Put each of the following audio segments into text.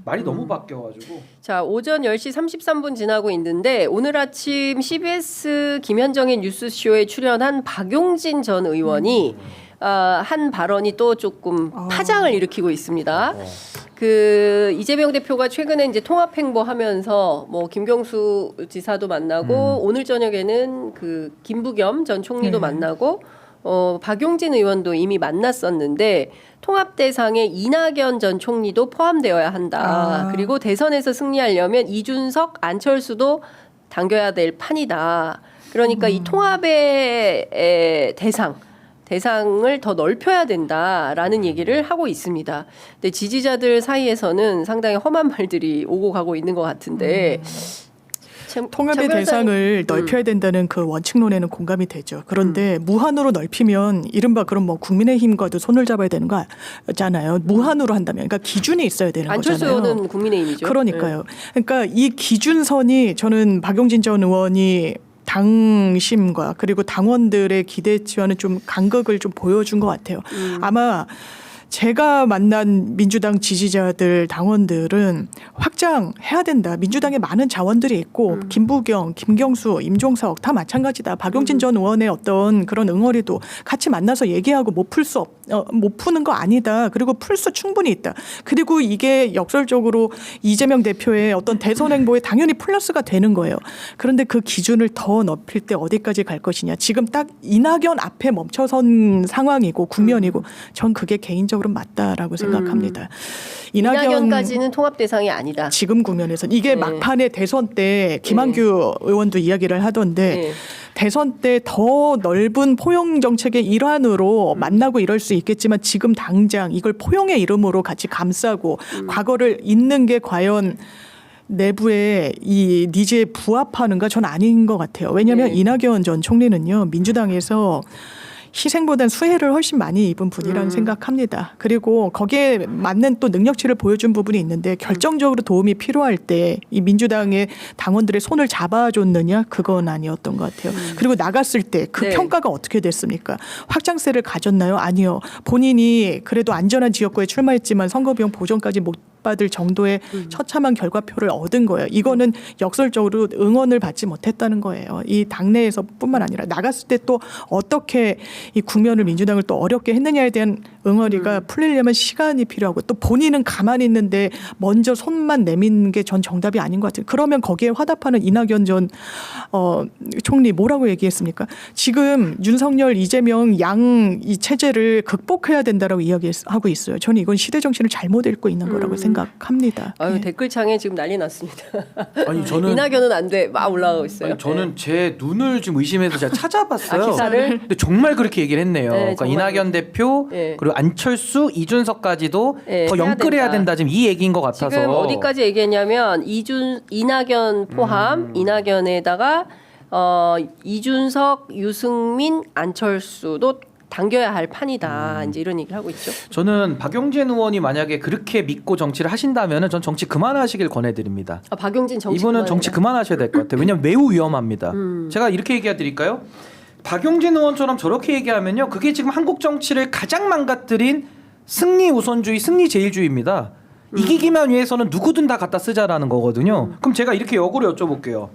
말이 너무 바뀌어가지고. 자, 오전 10시 33분 지나고 있는데 오늘 아침 CBS 김현정의 뉴스쇼에 출연한 박용진 전 의원이 한 발언이 또 조금 파장을 일으키고 있습니다. 그 이재명 대표가 최근에 이제 통합 행보하면서 뭐 김경수 지사도 만나고 오늘 저녁에는 그 김부겸 전 총리도 만나고 박용진 의원도 이미 만났었는데 통합 대상에 이낙연 전 총리도 포함되어야 한다. 그리고 대선에서 승리하려면 이준석, 안철수도 당겨야 될 판이다. 그러니까 이 통합의 대상을 더 넓혀야 된다라는 얘기를 하고 있습니다. 근데 지지자들 사이에서는 상당히 험한 말들이 오고 가고 있는 것 같은데 통합의 대상을 넓혀야 된다는 그 원칙론에는 공감이 되죠. 그런데 무한으로 넓히면 이른바 그럼 뭐 국민의힘과도 손을 잡아야 되는 거잖아요. 무한으로 한다면 그러니까 기준이 있어야 되는 거잖아요. 안철수 의원은 국민의힘이죠. 그러니까요. 그러니까 이 기준선이 저는 박용진 전 의원이 당심과 그리고 당원들의 기대치와는 좀 간극을 좀 보여준 것 같아요. 아마 제가 만난 민주당 지지자들 당원들은 확장해야 된다. 민주당에 많은 자원들이 있고 김부겸, 김경수, 임종석 다 마찬가지다. 박용진 전 의원의 어떤 그런 응어리도 같이 만나서 얘기하고 못 푸는 거 아니다. 그리고 풀 수 충분히 있다. 그리고 이게 역설적으로 이재명 대표의 어떤 대선 행보에 당연히 플러스가 되는 거예요. 그런데 그 기준을 더 높일 때 어디까지 갈 것이냐. 지금 딱 이낙연 앞에 멈춰선 상황이고 국면이고 전 그게 개인적으로 맞다라고 생각합니다. 이낙연까지는 통합 대상이 아니다. 지금 국면에서는 이게 막판에 대선 때 김한규 의원도 이야기를 하던데 대선 때 더 넓은 포용 정책의 일환으로 만나고 이럴 수 있겠지만 지금 당장 이걸 포용의 이름으로 같이 감싸고 과거를 잊는 게 과연 내부의 이 니즈에 부합하는가 전 아닌 것 같아요. 왜냐하면 이낙연 전 총리는요 민주당에서 희생보단 수혜를 훨씬 많이 입은 분이라는 생각합니다. 그리고 거기에 맞는 또 능력치를 보여준 부분이 있는데 결정적으로 도움이 필요할 때 이 민주당의 당원들의 손을 잡아줬느냐 그건 아니었던 것 같아요. 그리고 나갔을 때 그 평가가 어떻게 됐습니까? 확장세를 가졌나요? 아니요. 본인이 그래도 안전한 지역구에 출마했지만 선거비용 보전까지 못 받을 정도의 처참한 결과표를 얻은 거예요. 이거는 역설적으로 응원을 받지 못했다는 거예요. 이 당내에서뿐만 아니라 나갔을 때 또 어떻게 이 국면을 민주당을 또 어렵게 했느냐에 대한 응어리가 풀리려면 시간이 필요하고 또 본인은 가만히 있는데 먼저 손만 내미는 게 전 정답이 아닌 것 같아요. 그러면 거기에 화답하는 이낙연 전 총리 뭐라고 얘기했습니까? 지금 윤석열, 이재명 양 이 체제를 극복해야 된다라고 이야기하고 있어요. 저는 이건 시대 정신을 잘못 읽고 있는 거라고 생각합니다. 아유, 네. 댓글창에 지금 난리 났습니다. 아니 저는 이낙연은 안 돼. 막 올라가고 있어요. 아니, 저는 제 눈을 좀 의심해서 제가 찾아봤어요. 기사를? 근데 정말 그렇게 얘기를 했네요. 그러니까 정말. 이낙연 대표 그리고 안철수, 이준석까지도 더 연끌해야 된다. 지금 이 얘기인 것 같아서. 지금 어디까지 얘기했냐면 이낙연 포함 이낙연에다가 이준석, 유승민, 안철수도 당겨야 할 판이다. 이제 이런 얘기를 하고 있죠. 저는 박용진 의원이 만약에 그렇게 믿고 정치를 하신다면은 전 정치 그만하시길 권해드립니다. 박용진 정치 이분은 정치 그만하셔야 될 것 같아요. 왜냐하면 매우 위험합니다. 제가 이렇게 얘기해 드릴까요? 박용진 의원처럼 저렇게 얘기하면요, 그게 지금 한국 정치를 가장 망가뜨린 승리 우선주의, 승리 제일주의입니다. 이기기만 위해서는 누구든 다 갖다 쓰자라는 거거든요. 그럼 제가 이렇게 역으로 여쭤볼게요.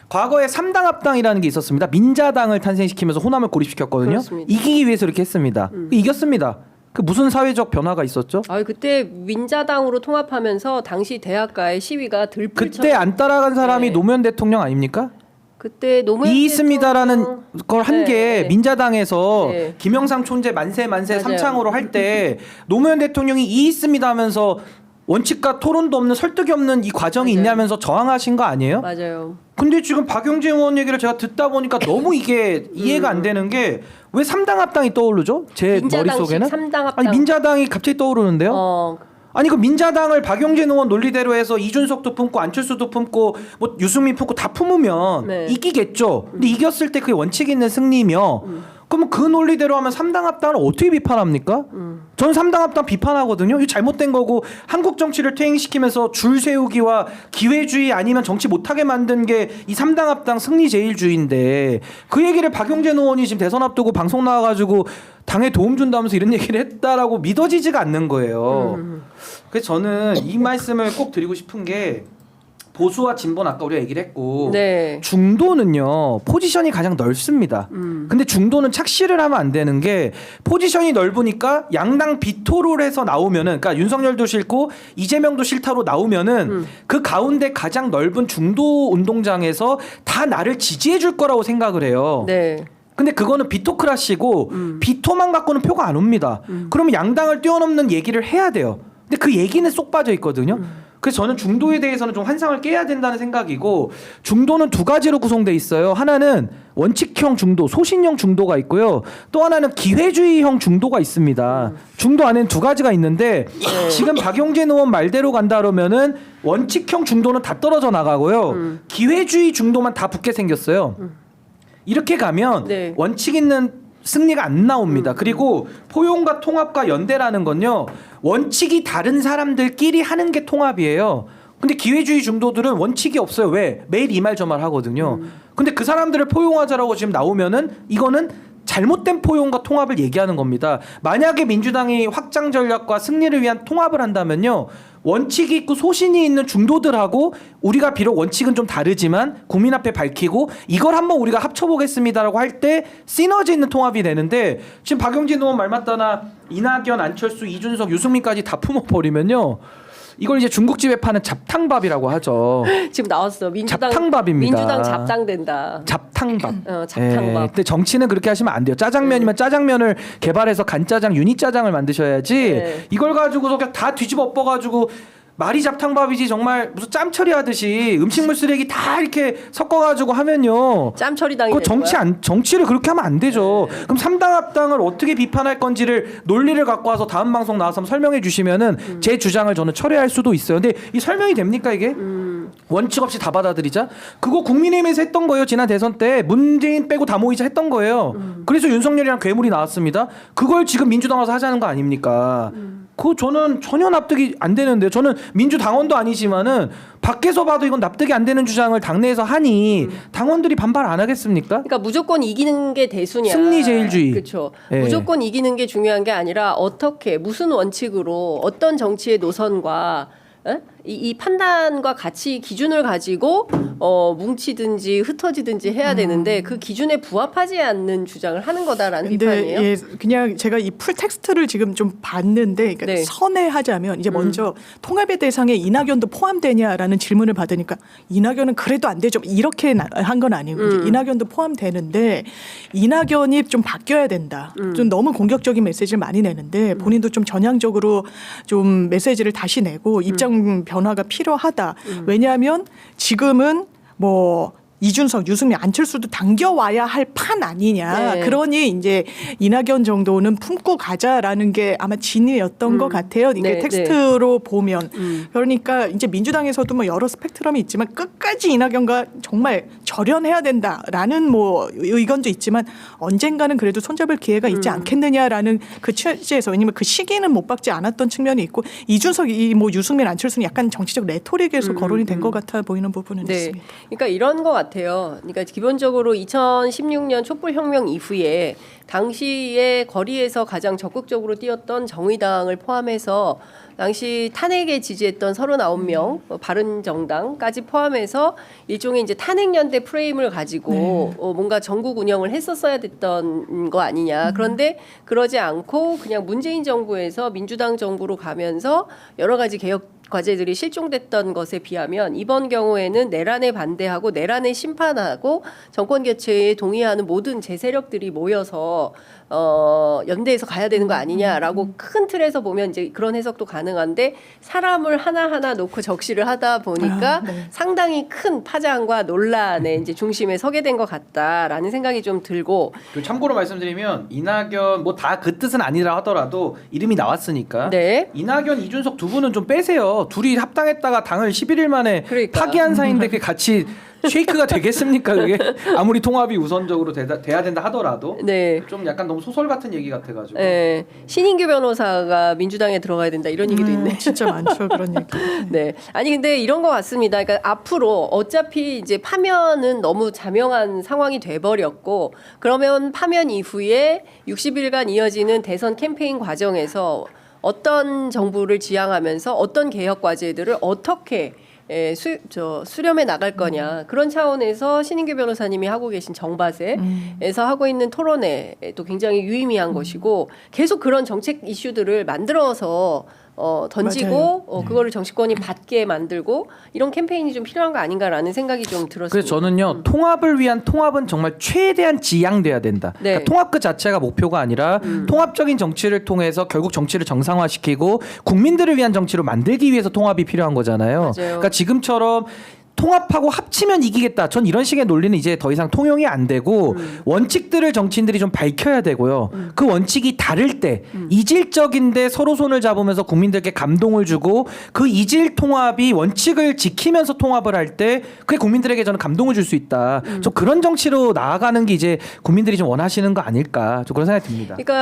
과거에 3당 합당이라는 게 있었습니다. 민자당을 탄생시키면서 호남을 고립시켰거든요. 그렇습니다. 이기기 위해서 이렇게 했습니다. 이겼습니다. 그 무슨 사회적 변화가 있었죠? 그때 민자당으로 통합하면서 당시 대학가의 시위가 들불 그때 안 따라간 사람이 노무현 대통령 아닙니까? 그때 노무현 이 있습니다라는 걸 한 게 민자당에서 네. 김영삼 촌재 만세 맞아요. 삼창으로 할 때 노무현 대통령이 이 있습니다 하면서 원칙과 토론도 없는 설득이 없는 이 과정이 맞아요. 있냐면서 저항하신 거 아니에요? 맞아요. 근데 지금 박용진 의원 얘기를 제가 듣다 보니까 너무 이게 이해가 안 되는 게 왜 3당 합당이 떠오르죠? 제 머릿속에는. 3당 합당. 아니 민자당이 갑자기 떠오르는데요? 아니 그 민자당을 박용진 의원 논리대로 해서 이준석도 품고 안철수도 품고 뭐 유승민 품고 다 품으면 이기겠죠. 근데 이겼을 때 그게 원칙 있는 승리며 그러면 그 논리대로 하면 3당 합당을 어떻게 비판합니까? 저는 3당 합당 비판하거든요. 이거 잘못된 거고 한국 정치를 퇴행시키면서 줄 세우기와 기회주의 아니면 정치 못하게 만든 게 이 3당 합당 승리 제일주의인데 그 얘기를 박용진 의원이 지금 대선 앞두고 방송 나와가지고 당에 도움 준다면서 이런 얘기를 했다라고 믿어지지가 않는 거예요. 그래서 저는 이 말씀을 꼭 드리고 싶은 게 보수와 진보는 아까 우리가 얘기를 했고 네. 중도는요 포지션이 가장 넓습니다. 근데 중도는 착시를 하면 안 되는 게 포지션이 넓으니까 양당 비토를 해서 나오면은 그러니까 윤석열도 싫고 이재명도 싫다로 나오면은 그 가운데 가장 넓은 중도 운동장에서 다 나를 지지해 줄 거라고 생각을 해요. 네. 근데 그거는 비토크라시고 비토만 갖고는 표가 안 옵니다. 그러면 양당을 뛰어넘는 얘기를 해야 돼요. 근데 그 얘기는 쏙 빠져 있거든요. 그래서 저는 중도에 대해서는 좀 환상을 깨야 된다는 생각이고 중도는 두 가지로 구성돼 있어요. 하나는 원칙형 중도, 소신형 중도가 있고요. 또 하나는 기회주의형 중도가 있습니다. 중도 안에는 두 가지가 있는데 지금 박용진 의원 말대로 간다 그러면은 원칙형 중도는 다 떨어져 나가고요. 기회주의 중도만 다 붙게 생겼어요. 이렇게 가면 네. 원칙 있는 승리가 안 나옵니다. 그리고 포용과 통합과 연대라는 건요. 원칙이 다른 사람들끼리 하는 게 통합이에요. 근데 기회주의 중도들은 원칙이 없어요. 왜? 매일 이 말 저 말 하거든요. 근데 그 사람들을 포용하자라고 지금 나오면은 이거는 잘못된 포용과 통합을 얘기하는 겁니다. 만약에 민주당이 확장 전략과 승리를 위한 통합을 한다면요. 원칙이 있고 소신이 있는 중도들하고 우리가 비록 원칙은 좀 다르지만 국민 앞에 밝히고 이걸 한번 우리가 합쳐보겠습니다라고 할 때 시너지 있는 통합이 되는데 지금 박용진 의원 말 맞다나 이낙연, 안철수, 이준석, 유승민까지 다 품어버리면요. 이걸 이제 중국집에 파는 잡탕밥이라고 하죠. 지금 나왔어. 잡탕밥입니다. 민주당 잡장된다. 잡탕밥. 잡탕밥. 근데 정치는 그렇게 하시면 안 돼요. 짜장면이면 짜장면을 개발해서 간짜장, 유니짜장을 만드셔야지. 네. 이걸 가지고서 그냥 다 뒤집어 엎어가지고 말이 잡탕밥이지 정말 무슨 짬 처리하듯이 음식물 쓰레기 다 이렇게 섞어가지고 하면요. 짬 처리당이 그 정치를 그렇게 하면 안 되죠. 그럼 3당 합당을 어떻게 비판할 건지를 논리를 갖고 와서 다음 방송 나와서 한번 설명해 주시면은 제 주장을 저는 철회할 수도 있어요. 근데 이 설명이 됩니까 이게? 원칙 없이 다 받아들이자? 그거 국민의힘에서 했던 거예요. 지난 대선 때 문재인 빼고 다 모이자 했던 거예요. 그래서 윤석열이랑 괴물이 나왔습니다. 그걸 지금 민주당 와서 하자는 거 아닙니까? 그거 저는 전혀 납득이 안 되는데요. 저는 민주당원도 아니지만은 밖에서 봐도 이건 납득이 안 되는 주장을 당내에서 하니 당원들이 반발 안 하겠습니까? 그러니까 무조건 이기는 게 대수냐. 승리제일주의. 그렇죠. 예. 무조건 이기는 게 중요한 게 아니라 어떻게 무슨 원칙으로 어떤 정치의 노선과 이 판단과 같이 기준을 가지고 뭉치든지 흩어지든지 해야 되는데 그 기준에 부합하지 않는 주장을 하는 거다라는 비판이에요. 예, 그냥 제가 이 풀 텍스트를 지금 좀 봤는데 그러니까 네. 선회하자면 이제 먼저 통합의 대상에 이낙연도 포함되냐라는 질문을 받으니까 이낙연은 그래도 안 되죠. 이렇게 한 건 아니고 이제 이낙연도 포함되는데 이낙연이 좀 바뀌어야 된다. 좀 너무 공격적인 메시지를 많이 내는데 본인도 좀 전향적으로 좀 메시지를 다시 내고 입장 변화가 필요하다. 왜냐하면 지금은 뭐 이준석, 유승민, 안철수도 당겨와야 할 판 아니냐. 네. 그러니 이제 이낙연 정도는 품고 가자라는 게 아마 진이었던 것 같아요. 이게 네, 텍스트로 보면. 그러니까 이제 민주당에서도 뭐 여러 스펙트럼이 있지만 끝까지 이낙연과 정말 절연해야 된다라는 뭐 의견도 있지만 언젠가는 그래도 손잡을 기회가 있지 않겠느냐라는 그 취지에서 왜냐면 그 시기는 못 박지 않았던 측면이 있고 이준석, 뭐 유승민, 안철수는 약간 정치적 레토릭에서 거론이 된 것 같아 보이는 부분은 네. 있습니다. 그러니까 이런 것 같아요. 그러니까 기본적으로 2016년 촛불혁명 이후에 당시에 거리에서 가장 적극적으로 뛰었던 정의당을 포함해서 당시 탄핵에 지지했던 39명, 바른정당까지 포함해서 일종의 이제 탄핵연대 프레임을 가지고 뭔가 전국 운영을 했었어야 됐던 거 아니냐. 그런데 그러지 않고 그냥 문재인 정부에서 민주당 정부로 가면서 여러 가지 개혁 과제들이 실종됐던 것에 비하면 이번 경우에는 내란에 반대하고 내란에 심판하고 정권 교체에 동의하는 모든 제세력들이 모여서 연대해서 가야 되는 거 아니냐라고 큰 틀에서 보면 이제 그런 해석도 가능한데 사람을 하나하나 놓고 적시를 하다 보니까 상당히 큰 파장과 논란의 이제 중심에 서게 된 것 같다라는 생각이 좀 들고 참고로 말씀드리면 이낙연 뭐 다 그 뜻은 아니라 하더라도 이름이 나왔으니까 네. 이낙연, 이준석 두 분은 좀 빼세요. 둘이 합당했다가 당을 11일 만에 그러니까. 파기한 사이인데 그게 같이 쉐이크가 되겠습니까? 그게 아무리 통합이 우선적으로 돼야 된다 하더라도 네. 좀 약간 너무 소설 같은 얘기 같아가지고. 네. 신인규 변호사가 민주당에 들어가야 된다 이런 얘기도 있네. 진짜 많죠 그런 얘기. 네. 아니 근데 이런 것 같습니다. 그러니까 앞으로 어차피 이제 파면은 너무 자명한 상황이 돼버렸고 그러면 파면 이후에 60일간 이어지는 대선 캠페인 과정에서 어떤 정부를 지향하면서 어떤 개혁 과제들을 어떻게 수렴해 나갈 거냐 그런 차원에서 신인규 변호사님이 하고 계신 정바세에서 하고 있는 토론회도 굉장히 유의미한 것이고 계속 그런 정책 이슈들을 만들어서 던지고 그거를 정치권이 받게 만들고 이런 캠페인이 좀 필요한 거 아닌가라는 생각이 좀 들었습니다. 그래서 저는요 통합을 위한 통합은 정말 최대한 지향돼야 된다. 네. 그러니까 통합 그 자체가 목표가 아니라 통합적인 정치를 통해서 결국 정치를 정상화시키고 국민들을 위한 정치로 만들기 위해서 통합이 필요한 거잖아요. 맞아요. 그러니까 지금처럼 통합하고 합치면 이기겠다. 전 이런 식의 논리는 이제 더 이상 통용이 안 되고 원칙들을 정치인들이 좀 밝혀야 되고요. 그 원칙이 다를 때 이질적인데 서로 손을 잡으면서 국민들께 감동을 주고 그 이질 통합이 원칙을 지키면서 통합을 할 때 그게 국민들에게 저는 감동을 줄 수 있다. 좀 그런 정치로 나아가는 게 이제 국민들이 좀 원하시는 거 아닐까. 좀 그런 생각이 듭니다. 그러니까